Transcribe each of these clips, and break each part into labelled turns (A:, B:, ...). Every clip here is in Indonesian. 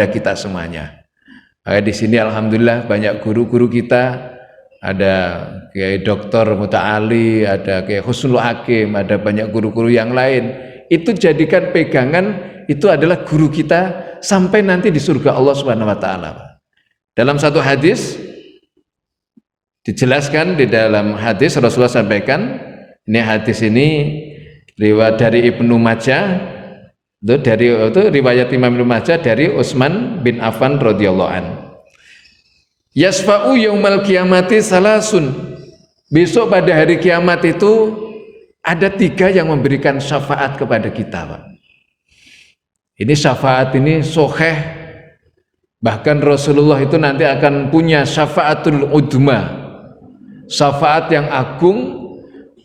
A: kepada kita semuanya. Di sini alhamdulillah banyak guru-guru kita, ada Kiai Dr. Muta'ali, ada Kiai Husnul Hakim, ada banyak guru-guru yang lain. Itu jadikan pegangan, itu adalah guru kita sampai nanti di surga Allah Subhanahu wa taala. Dalam satu hadis dijelaskan, di dalam hadis Rasulullah sampaikan, ini hadis ini riwayat dari Ibnu Majah, itu riwayat Imam Ibnu Majah dari Utsman bin Affan radhiyallahu an. Yasfa'u yaumal qiyamati salasun. Besok pada hari kiamat itu ada 3 yang memberikan syafaat kepada kita, Pak. Ini syafaat ini sahih. Bahkan Rasulullah itu nanti akan punya syafaatul udma, syafaat yang agung.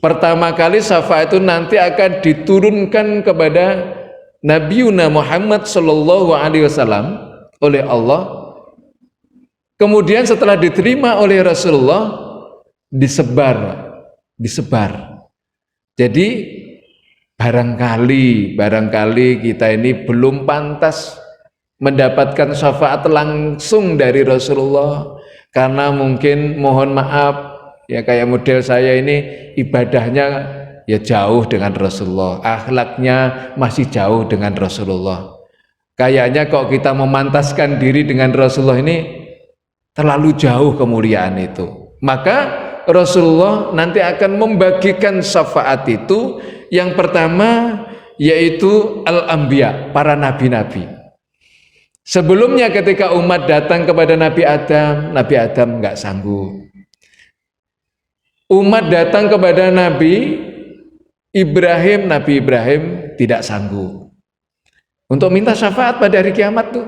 A: Pertama kali syafaat itu nanti akan diturunkan kepada Nabiuna Muhammad sallallahu alaihi wasallam oleh Allah. Kemudian setelah diterima oleh Rasulullah, disebar. Jadi barangkali kita ini belum pantas mendapatkan syafaat langsung dari Rasulullah, karena mungkin mohon maaf ya, kayak model saya ini ibadahnya ya jauh dengan Rasulullah, akhlaknya masih jauh dengan Rasulullah. Kayaknya kok kita memantaskan diri dengan Rasulullah ini terlalu jauh kemuliaan itu. Maka Rasulullah nanti akan membagikan syafaat itu. Yang pertama yaitu al-anbiya, para nabi-nabi. Sebelumnya ketika umat datang kepada Nabi Adam nggak sanggup. Umat datang kepada Nabi Ibrahim tidak sanggup untuk minta syafaat pada hari kiamat tuh.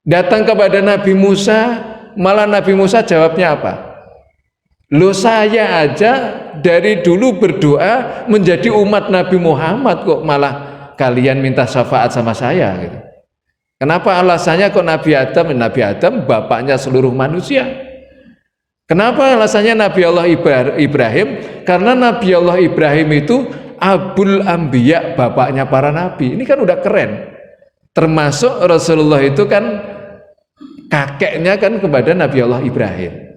A: Datang kepada Nabi Musa, malah Nabi Musa jawabnya apa? Loh, saya aja dari dulu berdoa menjadi umat Nabi Muhammad, kok malah kalian minta syafaat sama saya gitu. Kenapa alasannya kok Nabi Adam bapaknya seluruh manusia? Kenapa alasannya Nabi Allah Ibrahim? Karena Nabi Allah Ibrahim itu Abul Anbiya, bapaknya para nabi. Ini kan udah keren. Termasuk Rasulullah itu kan kakeknya kan kepada Nabi Allah Ibrahim.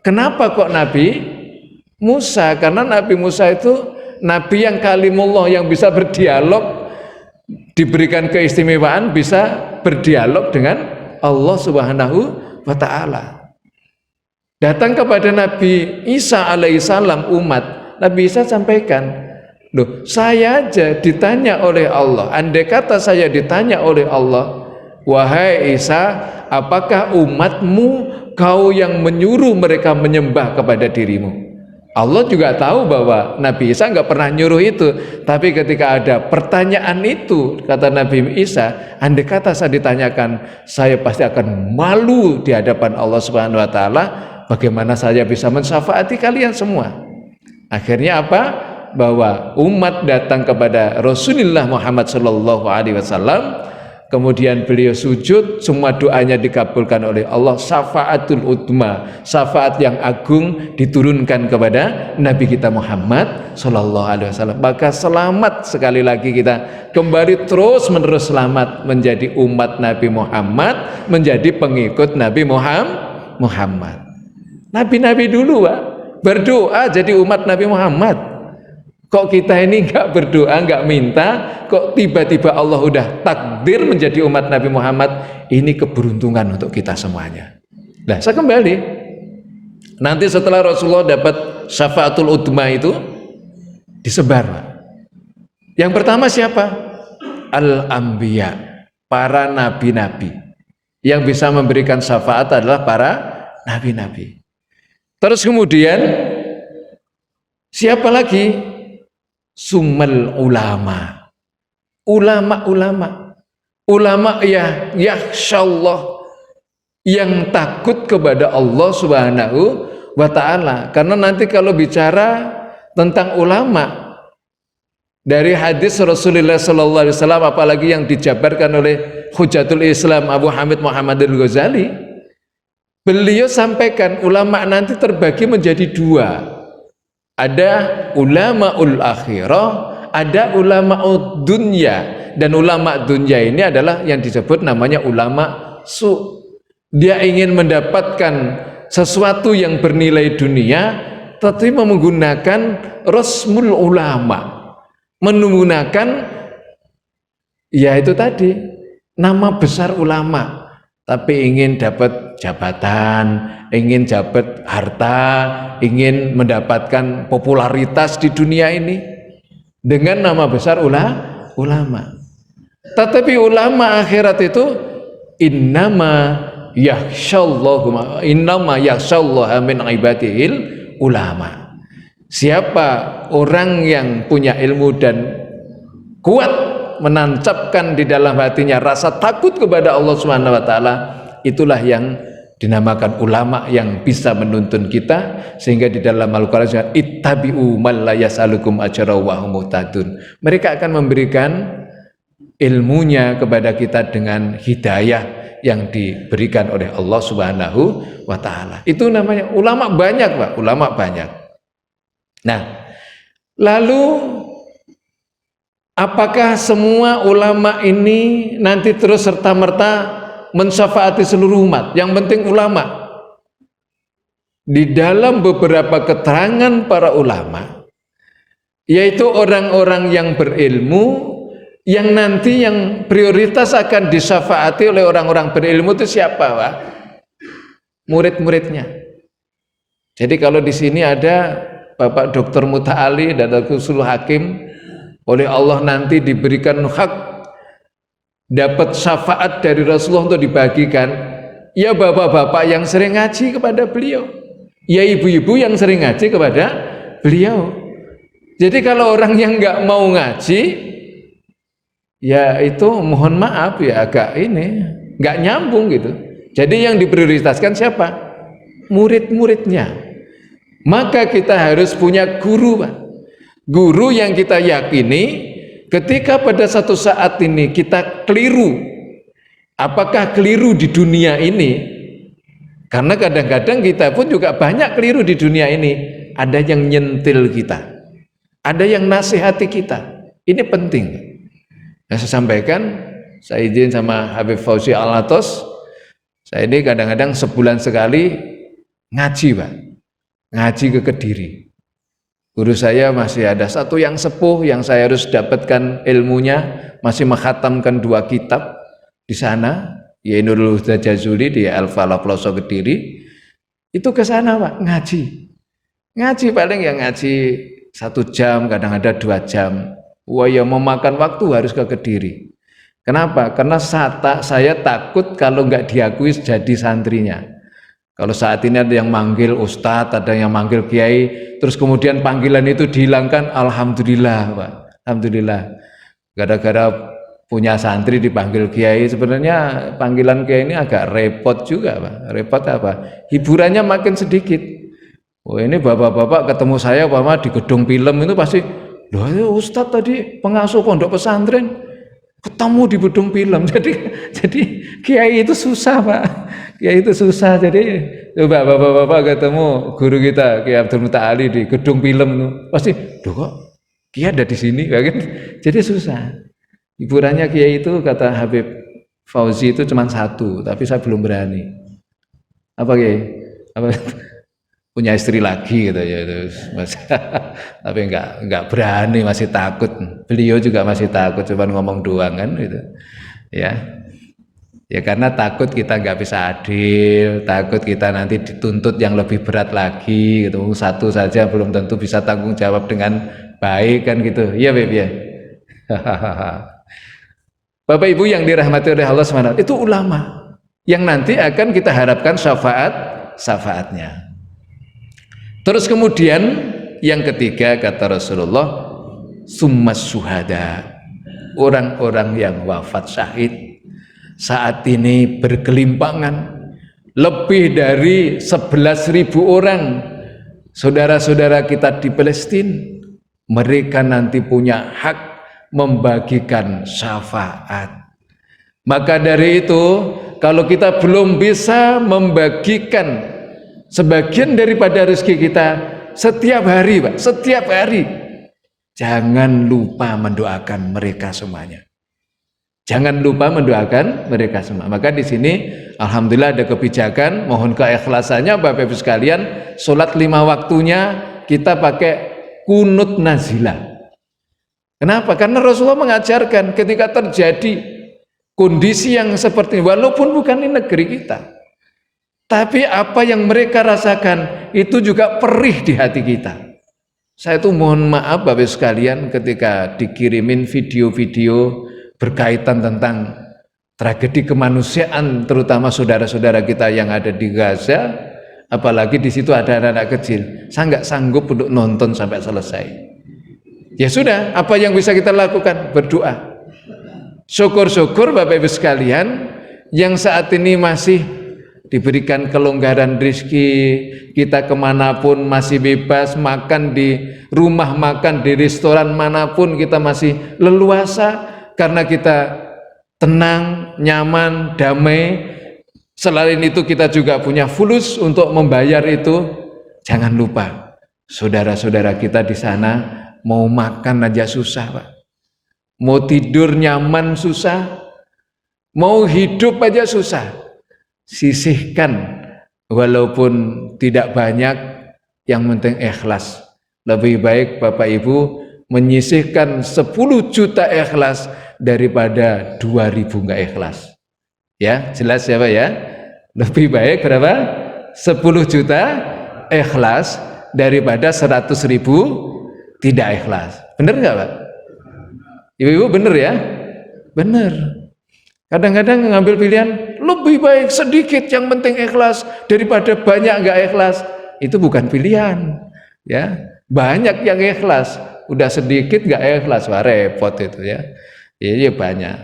A: Kenapa kok Nabi Musa? Karena Nabi Musa itu nabi yang kalimullah, yang bisa berdialog, diberikan keistimewaan bisa berdialog dengan Allah Subhanahu wa ta'ala. Datang kepada Nabi Isa alaihissalam umat, Nabi Isa sampaikan, loh, saya aja ditanya oleh Allah, andai kata saya ditanya oleh Allah, wahai Isa, apakah umatmu kau yang menyuruh mereka menyembah kepada dirimu? Allah juga tahu bahwa Nabi Isa nggak pernah nyuruh itu, tapi ketika ada pertanyaan itu, kata Nabi Isa, andai kata saya ditanyakan, saya pasti akan malu di hadapan Allah Subhanahu wa taala, bagaimana saya bisa mensyafaati kalian semua. Akhirnya apa? Bahwa umat datang kepada Rasulullah Muhammad sallallahu alaihi wasallam, kemudian beliau sujud, semua doanya dikabulkan oleh Allah, syafaatul utma, syafaat yang agung diturunkan kepada Nabi kita Muhammad sallallahu alaihi wasallam. Maka selamat sekali lagi kita kembali terus menerus selamat menjadi umat Nabi Muhammad, menjadi pengikut Nabi Muhammad. Nabi-nabi dulu, Pak, berdoa jadi umat Nabi Muhammad. Kok kita ini nggak berdoa, nggak minta, kok tiba-tiba Allah udah takdir menjadi umat Nabi Muhammad? Ini keberuntungan untuk kita semuanya. Nah, saya kembali. Nanti setelah Rasulullah dapat syafaatul udma itu disebar, Pak. Yang pertama siapa? Al-anbiya, para nabi-nabi. Yang bisa memberikan syafaat adalah para nabi-nabi. Terus kemudian siapa lagi? Summal ulama, ulama ya yakhsyallah, yang takut kepada Allah Subhanahu wa ta'ala. Karena nanti kalau bicara tentang ulama, dari hadis Rasulullah sallallahu alaihi wasallam, apalagi yang dijabarkan oleh Hujatul Islam Abu Hamid Muhammad al-Ghazali, beliau sampaikan ulama nanti terbagi menjadi 2. Ada ulamaul akhirah, ada ulama dunya, dan ulama dunya ini adalah yang disebut namanya ulama su. Dia ingin mendapatkan sesuatu yang bernilai dunia, tetapi menggunakan rasmul ulama, menggunakan ya itu tadi nama besar ulama, tapi ingin dapat jabatan, ingin dapat harta, ingin mendapatkan popularitas di dunia ini dengan nama besar ulama. Tetapi ulama akhirat itu innama yakhsyallaha min ibadihil ulama. Siapa orang yang punya ilmu dan kuat menancapkan di dalam hatinya rasa takut kepada Allah Subhanahu wa taala, itulah yang dinamakan ulama yang bisa menuntun kita, sehingga di dalam Al-Qur'an ittabi'u man la yas'alukum ajra wa hum muhtadun. Mereka akan memberikan ilmunya kepada kita dengan hidayah yang diberikan oleh Allah Subhanahu wa taala. Itu namanya ulama banyak, Pak, ulama banyak. Nah, lalu apakah semua ulama ini nanti terus serta-merta mensyafaati seluruh umat? Yang penting ulama. Di dalam beberapa keterangan para ulama, yaitu orang-orang yang berilmu, yang nanti yang prioritas akan disyafaati oleh orang-orang berilmu itu siapa, Pak? Murid-muridnya. Jadi kalau di sini ada Bapak Dr. Muta'ali dan Dr. Usul Hakim, oleh Allah nanti diberikan hak dapat syafaat dari Rasulullah untuk dibagikan, ya bapak-bapak yang sering ngaji kepada beliau, ya ibu-ibu yang sering ngaji kepada beliau. Jadi kalau orang yang nggak mau ngaji, ya itu mohon maaf ya agak ini nggak nyambung gitu. Jadi yang diprioritaskan siapa? Murid-muridnya. Maka kita harus punya guru, Pak. Guru yang kita yakini ketika pada satu saat ini kita keliru, apakah keliru di dunia ini? Karena kadang-kadang kita pun juga banyak keliru di dunia ini. Ada yang nyentil kita, ada yang nasihati kita. Ini penting. Nah, saya sampaikan, saya izin sama Habib Fauzi Al-Atos, saya ini kadang-kadang sebulan sekali ngaji, Pak. Ngaji ke Kediri. Guru saya masih ada satu yang sepuh yang saya harus dapatkan ilmunya, masih menghatamkan 2 kitab di sana, yaitu Nurul Huda Jazuli di Al-Falah Ploso Kediri. Itu ke sana, Pak, ngaji. Ngaji paling yang ngaji 1 jam, kadang ada 2 jam. Wah, ya memakan waktu harus ke Kediri. Kenapa? Karena saya takut kalau nggak diakui jadi santrinya. Kalau saat ini ada yang manggil ustadz, ada yang manggil kiai, terus kemudian panggilan itu dihilangkan, alhamdulillah, Pak. Alhamdulillah. Gara-gara punya santri dipanggil kiai, sebenarnya panggilan kiai ini agak repot juga, Pak. Repot apa? Hiburannya makin sedikit. Oh, ini bapak-bapak ketemu saya Pak di gedung film itu pasti, loh ustadz tadi pengasuh pondok pesantren ketemu di gedung film. Jadi kiai itu susah, Pak. Kiai itu susah. Jadi coba bapak-bapak ketemu guru kita Kiai Abdul Muta'ali di gedung film itu pasti, "Duh kok Kiai ada di sini?" kan? Jadi susah. Hiburannya Kiai itu kata Habib Fauzi itu cuma 1, tapi saya belum berani. Apa Kiai? Apa punya istri lagi gitu ya terus tapi enggak berani, masih takut. Beliau juga masih takut, cuma ngomong doang kan gitu ya karena takut kita nggak bisa adil, takut kita nanti dituntut yang lebih berat lagi gitu. 1 saja belum tentu bisa tanggung jawab dengan baik kan gitu ya, Beb ya. Bapak Ibu yang dirahmati oleh Allah SWT, itu ulama yang nanti akan kita harapkan syafaatnya. Terus kemudian yang ketiga kata Rasulullah, summas syuhada, orang-orang yang wafat syahid. Saat ini bergelimpangan lebih dari 11.000 orang saudara-saudara kita di Palestina. Mereka nanti punya hak membagikan syafaat. Maka dari itu, kalau kita belum bisa membagikan sebagian daripada rezeki kita setiap hari, Pak, setiap hari, Jangan lupa mendoakan mereka semuanya. Jangan lupa mendoakan mereka semua. Maka di sini alhamdulillah ada kebijakan, mohon keikhlasannya Bapak Ibu sekalian, sholat 5 waktunya kita pakai kunut nazilah. Kenapa? Karena Rasulullah mengajarkan ketika terjadi kondisi yang seperti ini, walaupun bukan di negeri kita, tapi apa yang mereka rasakan itu juga perih di hati kita. Saya tuh mohon maaf Bapak sekalian ketika dikirimin video-video berkaitan tentang tragedi kemanusiaan, terutama saudara-saudara kita yang ada di Gaza, apalagi di situ ada anak-anak kecil. Saya nggak sanggup untuk nonton sampai selesai. Ya sudah, apa yang bisa kita lakukan? Berdoa. Syukur-syukur Bapak Ibu sekalian yang saat ini masih diberikan kelonggaran rezeki, kita kemanapun masih bebas, makan di rumah, makan di restoran manapun kita masih leluasa karena kita tenang, nyaman, damai. Selain itu kita juga punya fulus untuk membayar itu. Jangan lupa, saudara-saudara kita di sana mau makan aja susah Pak, mau tidur nyaman susah, mau hidup aja susah. Sisihkan walaupun tidak banyak, yang penting ikhlas. Lebih baik Bapak Ibu menyisihkan 10 juta ikhlas daripada 2.000 nggak ikhlas. Ya, jelas ya Pak ya? Lebih baik berapa? 10 juta ikhlas daripada 100.000 tidak ikhlas. Bener nggak Pak? Ibu-ibu bener ya? Bener. Kadang-kadang ngambil pilihan lebih baik sedikit yang penting ikhlas daripada banyak nggak ikhlas. Itu bukan pilihan, ya. Banyak yang ikhlas, udah sedikit nggak ikhlas, wah repot itu ya. Ya banyak.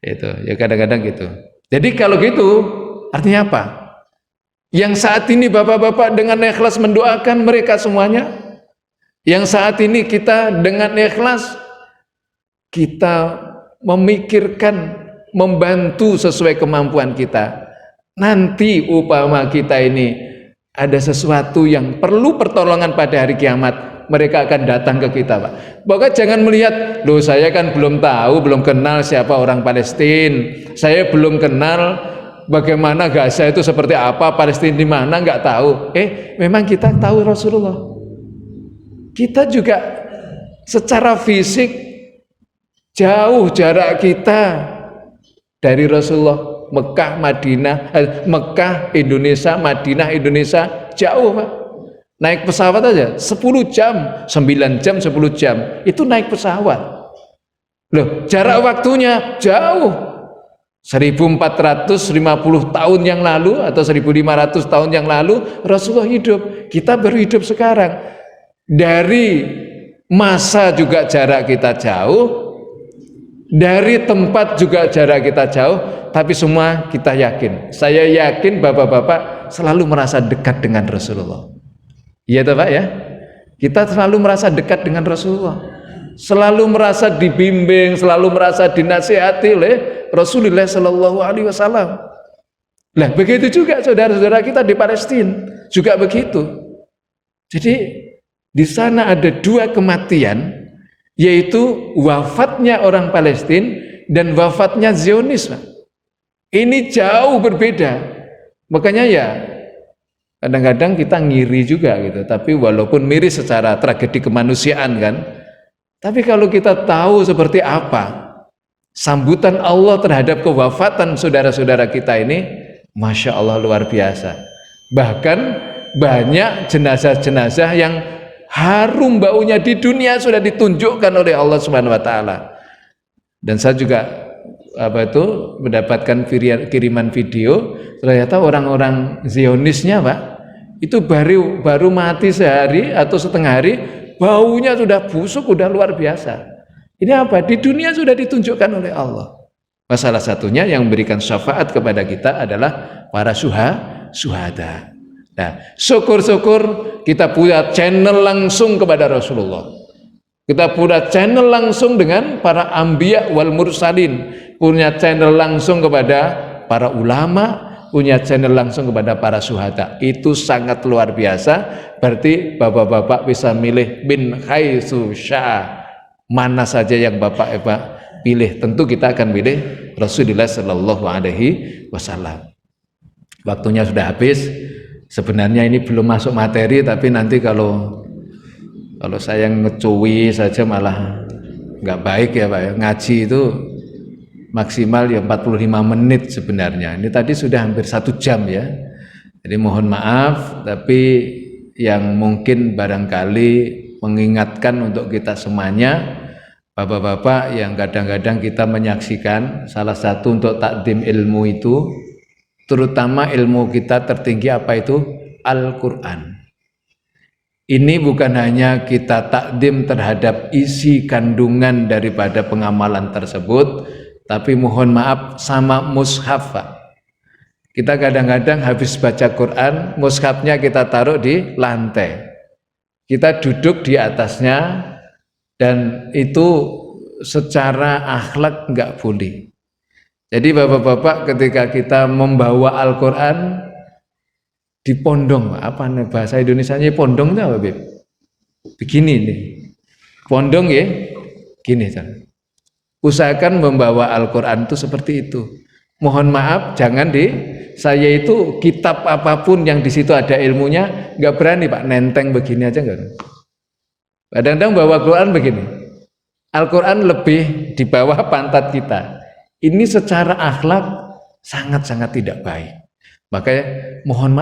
A: Itu ya kadang-kadang gitu. Jadi kalau gitu artinya apa? Yang saat ini bapak-bapak dengan ikhlas mendoakan mereka semuanya, yang saat ini kita dengan ikhlas kita memikirkan, membantu sesuai kemampuan kita. Nanti upama kita ini ada sesuatu yang perlu pertolongan pada hari kiamat, mereka akan datang ke kita Pak. Maka jangan melihat, loh saya kan belum tahu, belum kenal siapa orang Palestina, saya belum kenal bagaimana Gaza itu seperti apa, Palestina di mana, nggak tahu. Memang kita tahu Rasulullah. Kita juga secara fisik jauh jarak kita dari Rasulullah. Mekah, Madinah, Mekah, Indonesia, Madinah, Indonesia, jauh Pak. Naik pesawat aja 10 jam, 9 jam, 10 jam, itu naik pesawat. Loh, jarak waktunya jauh. 1450 tahun yang lalu atau 1500 tahun yang lalu Rasulullah hidup, kita baru hidup sekarang. Dari masa juga jarak kita jauh, dari tempat juga jarak kita jauh, tapi semua kita yakin. Saya yakin bapak-bapak selalu merasa dekat dengan Rasulullah. Iya toh Pak ya? Kita selalu merasa dekat dengan Rasulullah. Selalu merasa dibimbing, selalu merasa dinasihati oleh Rasulullah Shallallahu Alaihi Wasallam. Lah begitu juga saudara-saudara kita di Palestina juga begitu. Jadi di sana ada 2 kematian, yaitu wafatnya orang Palestina dan wafatnya Zionis. Ini jauh berbeda. Makanya ya kadang-kadang kita ngiri juga gitu. Tapi walaupun miris secara tragedi kemanusiaan kan, tapi kalau kita tahu seperti apa sambutan Allah terhadap kewafatan saudara-saudara kita ini, Masya Allah luar biasa. Bahkan banyak jenazah-jenazah yang harum baunya di dunia sudah ditunjukkan oleh Allah Subhanahu wa taala. Dan saya juga mendapatkan kiriman video, ternyata orang-orang Zionisnya Pak, itu baru mati sehari atau setengah hari, baunya sudah busuk, sudah luar biasa. Ini apa? Di dunia sudah ditunjukkan oleh Allah. Salah satunya yang memberikan syafaat kepada kita adalah para syuhada. Nah, syukur-syukur kita punya channel langsung kepada Rasulullah. Kita punya channel langsung dengan para anbiya wal mursalin, punya channel langsung kepada para ulama, punya channel langsung kepada para syuhada. Itu sangat luar biasa. Berarti bapak-bapak bisa milih bin haitsu syaa, mana saja yang bapak pilih. Tentu kita akan pilih Rasulullah Shallallahu Alaihi Wasallam. Waktunya sudah habis. Sebenarnya ini belum masuk materi, tapi nanti kalau saya ngecuwi saja malah nggak baik ya Pak ya. Ngaji itu maksimal ya 45 menit sebenarnya. Ini tadi sudah hampir 1 jam ya. Jadi mohon maaf, tapi yang mungkin barangkali mengingatkan untuk kita semuanya, bapak-bapak yang kadang-kadang kita menyaksikan salah satu untuk takdim ilmu itu, terutama ilmu kita tertinggi apa itu? Al-Quran. Ini bukan hanya kita takdim terhadap isi kandungan daripada pengamalan tersebut, tapi mohon maaf sama mushaf Pak. Kita kadang-kadang habis baca Quran, mushafnya kita taruh di lantai. Kita duduk di atasnya, dan itu secara akhlak nggak boleh. Jadi bapak-bapak ketika kita membawa Al-Quran dipondong, apa nih bahasa Indonesianya pondong itu apa Beb? Begini nih, pondong ya, gini kan. Usahakan membawa Al-Quran itu seperti itu. Mohon maaf, jangan saya itu kitab apapun yang di situ ada ilmunya nggak berani Pak, nenteng begini aja nggak. Kadang-kadang bawa Quran begini, Al-Quran lebih di bawah pantat kita. Ini secara akhlak sangat-sangat tidak baik. Makanya mohon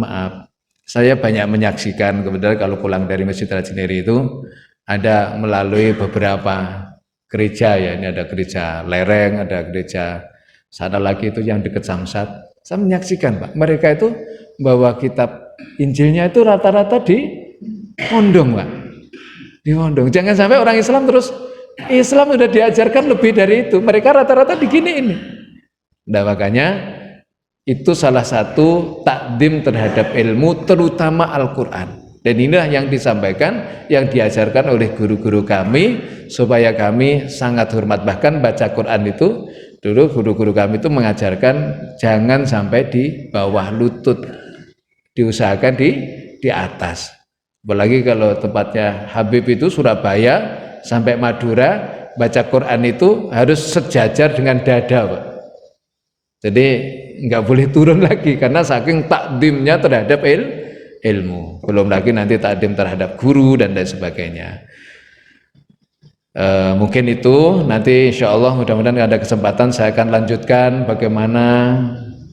A: maaf. Saya banyak menyaksikan, kebetulan kalau pulang dari Masjid Al-Jineri itu ada melalui beberapa gereja ya. Ini ada gereja Lereng, ada gereja sana lagi itu yang dekat Samsat. Saya menyaksikan Pak, mereka itu bawa kitab Injilnya itu rata-rata di pondong Pak. Di pondong. Jangan sampai orang Islam terus Islam sudah diajarkan lebih dari itu. Mereka rata-rata diginiin. Nah makanya itu salah satu takdim terhadap ilmu, terutama Al-Quran. Dan inilah yang disampaikan, yang diajarkan oleh guru-guru kami, supaya kami sangat hormat. Bahkan baca Quran itu, dulu guru-guru kami itu mengajarkan jangan sampai di bawah lutut, diusahakan di atas. Apalagi kalau tempatnya Habib itu Surabaya sampai Madura, baca Quran itu harus sejajar dengan dada Pak. Jadi nggak boleh turun lagi karena saking takdimnya terhadap ilmu. Belum lagi nanti takdim terhadap guru dan lain sebagainya. Mungkin itu nanti insya Allah mudah-mudahan ada kesempatan saya akan lanjutkan bagaimana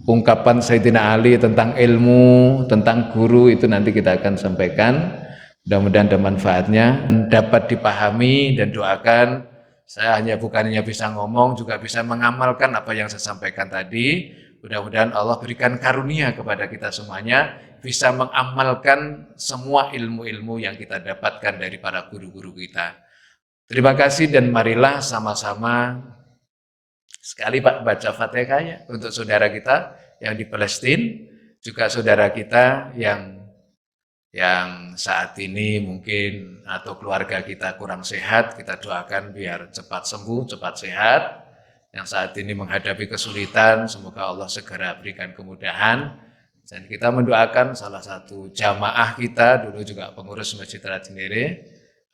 A: ungkapan Sayyidina Ali tentang ilmu, tentang guru, itu nanti kita akan sampaikan. Mudah-mudahan ada manfaatnya, dapat dipahami, dan doakan saya bukan hanya bisa ngomong, juga bisa mengamalkan apa yang saya sampaikan tadi. Mudah-mudahan Allah berikan karunia kepada kita semuanya, bisa mengamalkan semua ilmu-ilmu yang kita dapatkan dari para guru-guru kita. Terima kasih, dan marilah sama-sama sekali Pak baca Fatihah ya untuk saudara kita yang di Palestina, juga saudara kita yang saat ini mungkin atau keluarga kita kurang sehat, kita doakan biar cepat sembuh, cepat sehat. Yang saat ini menghadapi kesulitan, semoga Allah segera berikan kemudahan. Dan kita mendoakan salah satu jamaah kita, dulu juga pengurus Masjid Al-Jineri,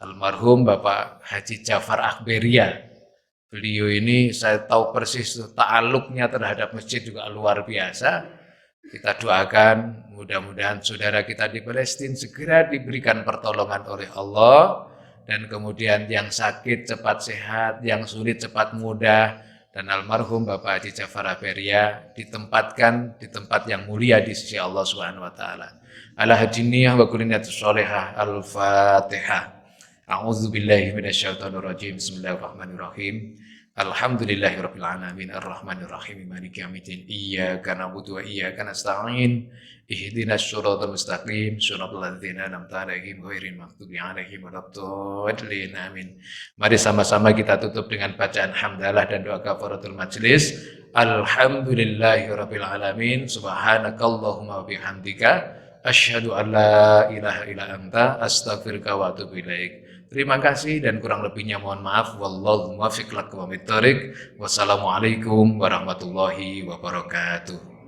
A: almarhum Bapak Haji Jafar Akhberia. Beliau ini saya tahu persis ta'aluknya terhadap masjid juga luar biasa. Kita doakan mudah-mudahan saudara kita di Palestina segera diberikan pertolongan oleh Allah, dan kemudian yang sakit cepat sehat, yang sulit cepat mudah, dan almarhum Bapak Haji Jafar Akhberia ditempatkan di tempat yang mulia di sisi Allah Subhanahu wa taala. Ala hajiniyah wa kulliyatus sholihah. Al-Fatihah. A'udzubillahi minasyaitonirrajim. Bismillahirrahmanirrahim. Alhamdulillahirabbil alamin arrahmanirrahim maliki yaumiddin iyyaka na'budu wa iyyaka nasta'in ihdinas siratal mustaqim siratal ladzina an'amta 'alaihim ghairil maghdubi 'alaihim waladdallin amin. Mari sama-sama kita tutup dengan bacaan hamdalah dan doa kafaratul majelis. Alhamdulillahirabbil alamin subhanakallahumma wa bihamdika asyhadu an la ilaha illa anta astaghfiruka wa atubu ilaik. Terima kasih, dan kurang lebihnya mohon maaf. Wallahu muwaffiq lakum. Wassalamualaikum warahmatullahi wabarakatuh.